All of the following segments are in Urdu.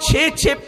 6-6,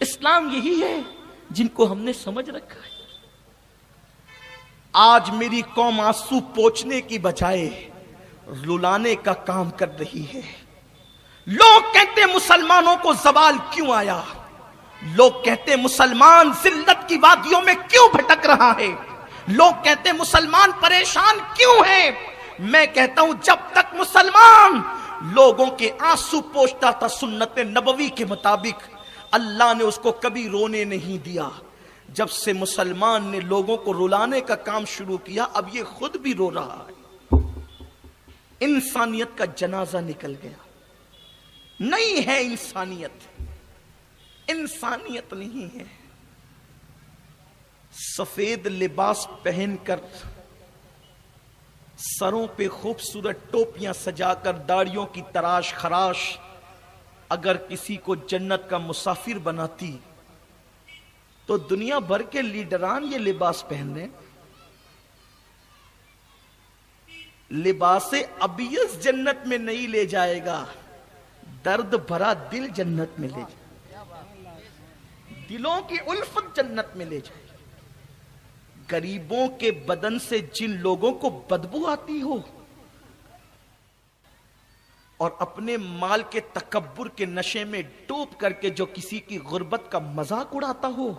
اسلام یہی ہے جن کو ہم نے سمجھ رکھا ہے۔ آج میری قوم آنسو پوچھنے کی بجائے رلانے کا کام کر رہی ہے۔ لوگ کہتے ہیں مسلمانوں کو زوال کیوں آیا، لوگ کہتے ہیں مسلمان ذلت کی وادیوں میں کیوں بھٹک رہا ہے، لوگ کہتے ہیں مسلمان پریشان کیوں ہے۔ میں کہتا ہوں جب تک مسلمان لوگوں کے آنسو پوچھتا تھا سنت نبوی کے مطابق، اللہ نے اس کو کبھی رونے نہیں دیا۔ جب سے مسلمان نے لوگوں کو رلانے کا کام شروع کیا، اب یہ خود بھی رو رہا ہے۔ انسانیت کا جنازہ نکل گیا۔ نہیں ہے انسانیت، انسانیت نہیں ہے۔ سفید لباس پہن کر، سروں پہ خوبصورت ٹوپیاں سجا کر، داڑھیوں کی تراش خراش اگر کسی کو جنت کا مسافر بناتی تو دنیا بھر کے لیڈران یہ لباس پہن رہے ہیں۔ لباس ابیض جنت میں نہیں لے جائے گا، درد بھرا دل جنت میں لے جائے گا، دلوں کی الفت جنت میں لے جائے گا۔ غریبوں کے بدن سے جن لوگوں کو بدبو آتی ہو اور اپنے مال کے تکبر کے نشے میں ڈوب کر کے جو کسی کی غربت کا مذاق اڑاتا ہو،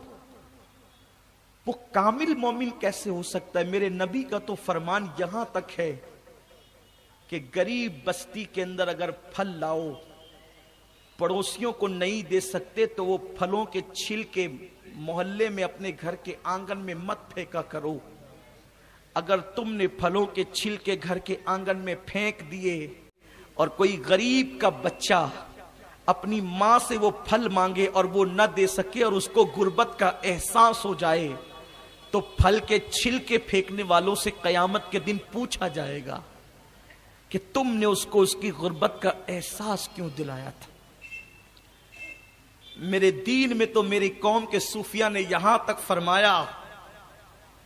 وہ کامل مومن کیسے ہو سکتا ہے؟ میرے نبی کا تو فرمان یہاں تک ہے کہ غریب بستی کے اندر اگر پھل لاؤ، پڑوسیوں کو نہیں دے سکتے تو وہ پھلوں کے چھلکے محلے میں اپنے گھر کے آنگن میں مت پھینکا کرو۔ اگر تم نے پھلوں کے چھلکے گھر کے آنگن میں پھینک دیے اور کوئی غریب کا بچہ اپنی ماں سے وہ پھل مانگے اور وہ نہ دے سکے اور اس کو غربت کا احساس ہو جائے، تو پھل کے چھلکے پھینکنے والوں سے قیامت کے دن پوچھا جائے گا کہ تم نے اس کو اس کی غربت کا احساس کیوں دلایا تھا۔ میرے دین میں تو میری قوم کے صوفیاء نے یہاں تک فرمایا،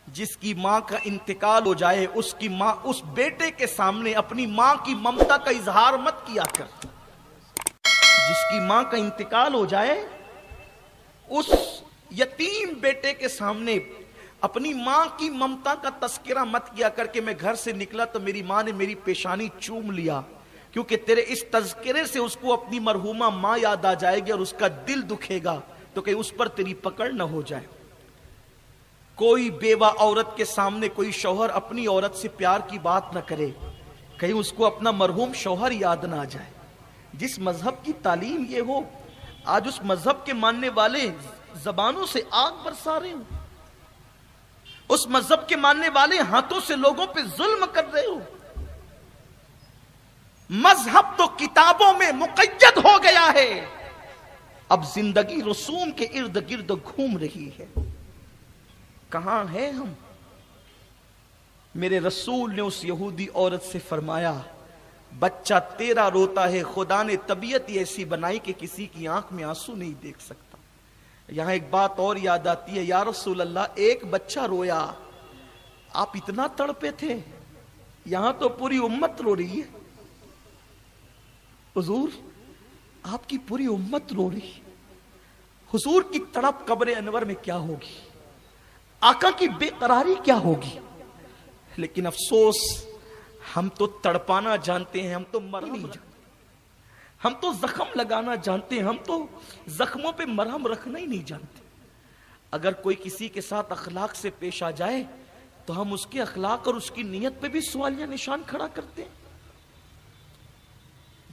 جس کی ماں کا انتقال ہو جائے اس کی ماں اس بیٹے کے سامنے اپنی ماں کی ممتا کا اظہار مت کیا کر۔ جس کی ماں کا انتقال ہو جائے اس یتیم بیٹے کے سامنے اپنی ماں کی ممتا کا تذکرہ مت کیا کر کہ میں گھر سے نکلا تو میری ماں نے میری پیشانی چوم لیا، کیونکہ تیرے اس تذکرے سے اس کو اپنی مرحومہ ماں یاد آ جائے گی اور اس کا دل دکھے گا، تو کہ اس پر تیری پکڑ نہ ہو جائے۔ کوئی بیوہ عورت کے سامنے کوئی شوہر اپنی عورت سے پیار کی بات نہ کرے، کہیں اس کو اپنا مرحوم شوہر یاد نہ آ جائے۔ جس مذہب کی تعلیم یہ ہو، آج اس مذہب کے ماننے والے زبانوں سے آگ برسا رہے ہو، اس مذہب کے ماننے والے ہاتھوں سے لوگوں پہ ظلم کر رہے ہو۔ مذہب تو کتابوں میں مقید ہو گیا ہے، اب زندگی رسوم کے ارد گرد گھوم رہی ہے۔ کہاں ہیں ہم؟ میرے رسول نے اس یہودی عورت سے فرمایا، بچہ تیرا روتا ہے، خدا نے طبیعت ہی ایسی بنائی کہ کسی کی آنکھ میں آنسو نہیں دیکھ سکتا۔ یہاں ایک بات اور یاد آتی ہے، یا رسول اللہ ایک بچہ رویا آپ اتنا تڑپے تھے، یہاں تو پوری امت رو رہی ہے۔ حضور آپ کی پوری امت رو رہی ہے، حضور کی تڑپ قبر انور میں کیا ہوگی، آقا کی بے قراری کیا ہوگی۔ لیکن افسوس ہم تو تڑپانا جانتے ہیں، ہم تو مرنا نہیں جانتے، ہم تو زخم لگانا جانتے ہیں، ہم تو زخموں پہ مرہم رکھنا ہی نہیں جانتے۔ اگر کوئی کسی کے ساتھ اخلاق سے پیش آ جائے تو ہم اس کے اخلاق اور اس کی نیت پہ بھی سوالیہ نشان کھڑا کرتے ہیں۔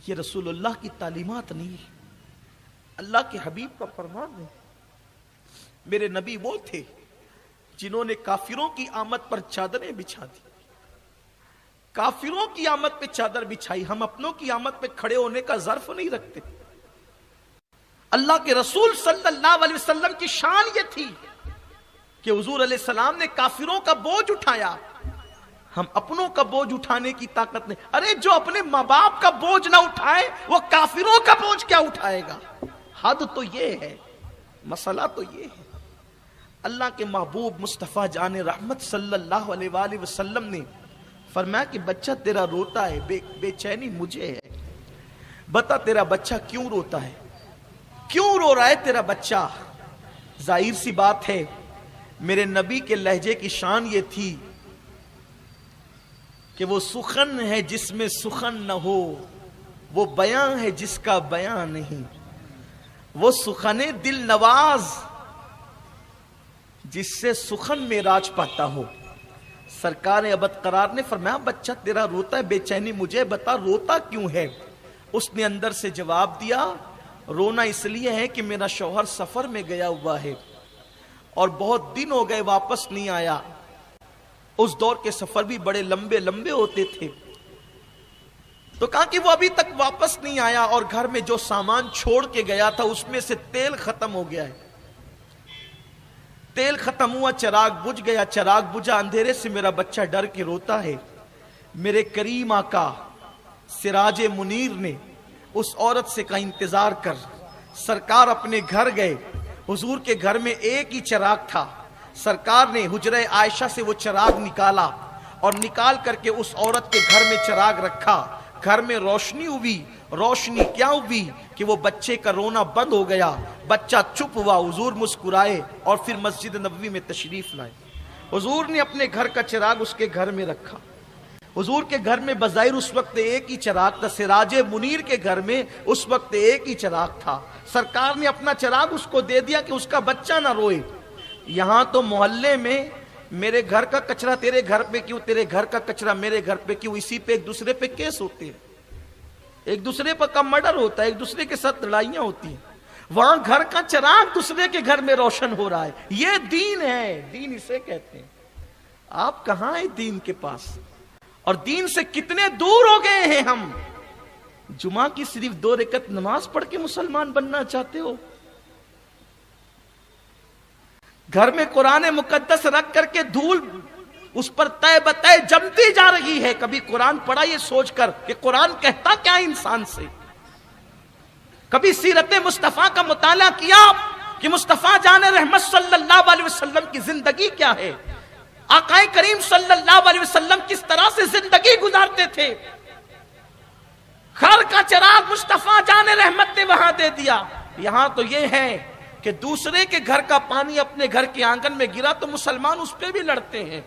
یہ رسول اللہ کی تعلیمات نہیں ہے، اللہ کے حبیب کا فرمان ہے۔ میرے نبی وہ تھے جنہوں نے کافروں کی آمد پر چادریں بچھا دی، کافروں کی آمد پہ چادر بچھائی۔ ہم اپنوں کی آمد پہ کھڑے ہونے کا ظرف نہیں رکھتے۔ اللہ کے رسول صلی اللہ علیہ وسلم کی شان یہ تھی کہ حضور علیہ السلام نے کافروں کا بوجھ اٹھایا، ہم اپنوں کا بوجھ اٹھانے کی طاقت نہیں۔ ارے جو اپنے ماں باپ کا بوجھ نہ اٹھائے وہ کافروں کا بوجھ کیا اٹھائے گا؟ حد تو یہ ہے، مسئلہ تو یہ ہے۔ اللہ کے محبوب مصطفیٰ جان رحمت صلی اللہ علیہ وآلہ وسلم نے فرمایا کہ بچہ تیرا روتا ہے، بے چینی مجھے ہے، بتا تیرا بچہ کیوں روتا ہے، کیوں رو رہا ہے تیرا بچہ؟ ظاہر سی بات ہے میرے نبی کے لہجے کی شان یہ تھی کہ وہ سخن ہے جس میں سخن نہ ہو، وہ بیاں ہے جس کا بیاں نہیں، وہ سخن دل نواز جس سے سخن معراج پاتا ہو۔ سرکار ابد قرار نے فرمایا بچہ تیرا روتا ہے، بے چینی مجھے بتا روتا کیوں ہے؟ اس نے اندر سے جواب دیا رونا اس لیے ہے کہ میرا شوہر سفر میں گیا ہوا ہے اور بہت دن ہو گئے واپس نہیں آیا۔ اس دور کے سفر بھی بڑے لمبے لمبے ہوتے تھے، تو کہا کہ وہ ابھی تک واپس نہیں آیا اور گھر میں جو سامان چھوڑ کے گیا تھا اس میں سے تیل ختم ہو گیا ہے۔ تیل ختم ہوا، چراغ بجھ گیا، چراغ بجھا، اندھیرے سے میرا بچہ ڈر کے روتا ہے۔ میرے کریم آقا سراج منیر نے اس عورت سے کہا انتظار کر۔ سرکار اپنے گھر گئے، حضور کے گھر میں ایک ہی چراغ تھا۔ سرکار نے حجرہ عائشہ سے وہ چراغ نکالا اور نکال کر کے اس عورت کے گھر میں چراغ رکھا۔ گھر میں روشنی ہوئی، روشنی کیا ہوئی کہ وہ بچے کا رونا بند ہو گیا، بچہ چپ ہوا، حضور مسکرائے اور پھر مسجد نبوی میں تشریف لائے۔ حضور نے اپنے گھر کا چراغ اس کے گھر میں رکھا۔ حضور کے گھر میں بظاہر اس وقت ایک ہی چراغ تھا، سراج منیر کے گھر میں اس وقت ایک ہی چراغ تھا۔ سرکار نے اپنا چراغ اس کو دے دیا کہ اس کا بچہ نہ روئے۔ یہاں تو محلے میں میرے گھر کا کچرا تیرے گھر پہ کیوں، تیرے گھر کا کچرا میرے گھر پہ کیوں، اسی پہ ایک دوسرے پہ کیس ہوتے ہیں، ایک دوسرے پر کا مرڈر ہوتا ہے، ایک دوسرے کے ساتھ لڑائیاں ہوتی ہیں۔ وہاں گھر کا چراغ دوسرے کے گھر میں روشن ہو رہا ہے، یہ دین ہے، دین اسے کہتے ہیں۔ آپ کہاں ہیں دین کے پاس؟ اور دین سے کتنے دور ہو گئے ہیں ہم۔ جمعہ کی صرف 2 رکعت نماز پڑھ کے مسلمان بننا چاہتے ہو؟ گھر میں قرآن مقدس رکھ کر کے دھول اس پر تہ بتہ جمتی جا رہی ہے۔ کبھی قرآن پڑھا یہ سوچ کر کہ قرآن کہتا کیا انسان سے؟ کبھی سیرت مصطفیٰ کا مطالعہ کیا کہ مصطفیٰ جان رحمت صلی اللہ علیہ وسلم کی زندگی کیا ہے؟ آقائے کریم صلی اللہ علیہ وسلم کس طرح سے زندگی گزارتے تھے؟ گھر کا چراغ مصطفیٰ جان رحمت نے وہاں دے دیا۔ یہاں تو یہ ہے کہ دوسرے کے گھر کا پانی اپنے گھر کے آنگن میں گرا تو مسلمان اس پہ بھی لڑتے ہیں۔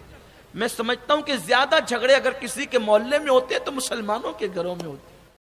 میں سمجھتا ہوں کہ زیادہ جھگڑے اگر کسی کے محلے میں ہوتے ہیں تو مسلمانوں کے گھروں میں ہوتے ہیں۔